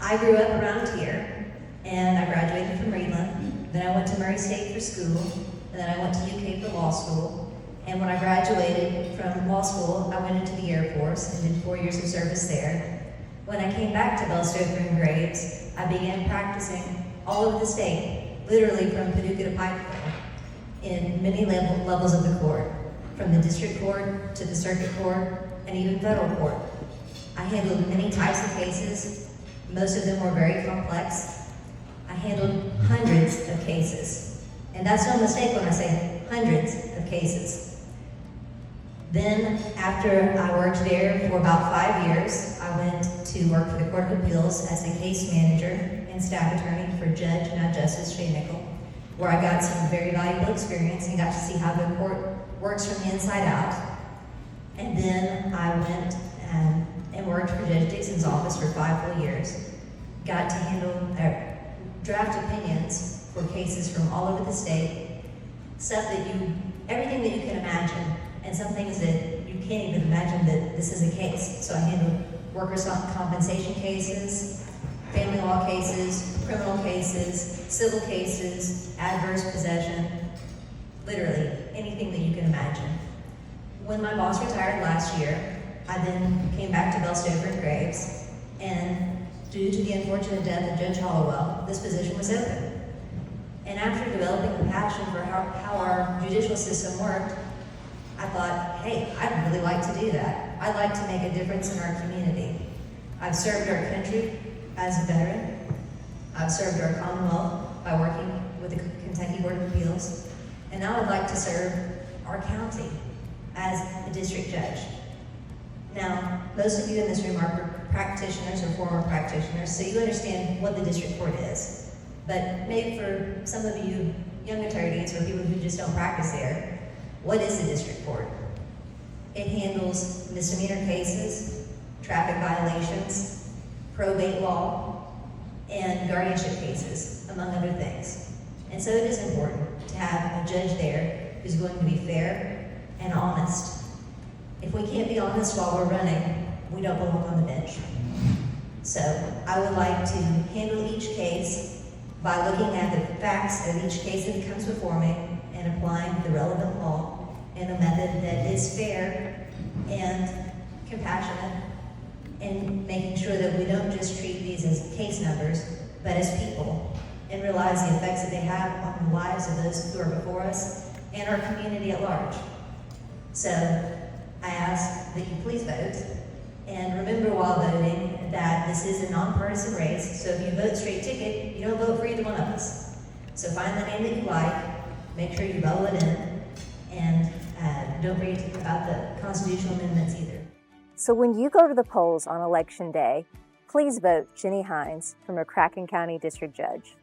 I grew up around here, and I graduated from Reedland. Then I went to Murray State for school, and then I went to UK for law school. And when I graduated from law school, I went into the Air Force and did 4 years of service there. When I came back to Belstoker and Graves, I began practicing all over the state, literally from Paducah to Pikeville, in many levels of the court, from the district court to the circuit court, and even federal court. I handled many types of cases. Most of them were very complex. I handled hundreds of cases. And that's no mistake when I say hundreds of cases. Then, after I worked there for about 5 years, I went to work for the Court of Appeals as a case manager and staff attorney for Judge, now Justice Shea Nickel, where I got some very valuable experience and got to see how the court works from the inside out. And then I went and worked for Judge Dixon's office for 5 full years. Got to handle draft opinions for cases from all over the state, everything that you can imagine, and some things that you can't even imagine that this is a case. So I handled workers' compensation cases, family law cases, criminal cases, civil cases, adverse possession, literally anything that you can imagine. When my boss retired last year, I then came back to Belstoker and Graves, and due to the unfortunate death of Judge Hollowell, this position was open. And after developing a passion for how our judicial system worked, I thought, hey, I'd really like to do that. I'd like to make a difference in our community. I've served our country as a veteran. I've served our Commonwealth by working with the Kentucky Board of Appeals. And now I'd like to serve our county as a district judge. Now, most of you in this room are practitioners or former practitioners, so you understand what the district court is. But maybe for some of you young attorneys or people who just don't practice there, what is the district court? It handles misdemeanor cases, traffic violations, probate law, and guardianship cases, among other things. And so it is important to have a judge there who's going to be fair and honest. If we can't be honest while we're running, we don't belong on the bench. So I would like to handle each case by looking at the facts of each case that comes before me and applying the relevant law in a method that is fair and compassionate, and making sure that we don't just treat these as case numbers, but as people, and realize the effects that they have on the lives of those who are before us and our community at large. So I ask that you please vote, and remember while voting that this is a nonpartisan race, so if you vote straight ticket, you don't vote for either one of us. So find the name that you like, make sure you vote it in, and don't forget to think about the constitutional amendments either. So when you go to the polls on Election Day, please vote Jenny Hines for McCracken County District Judge.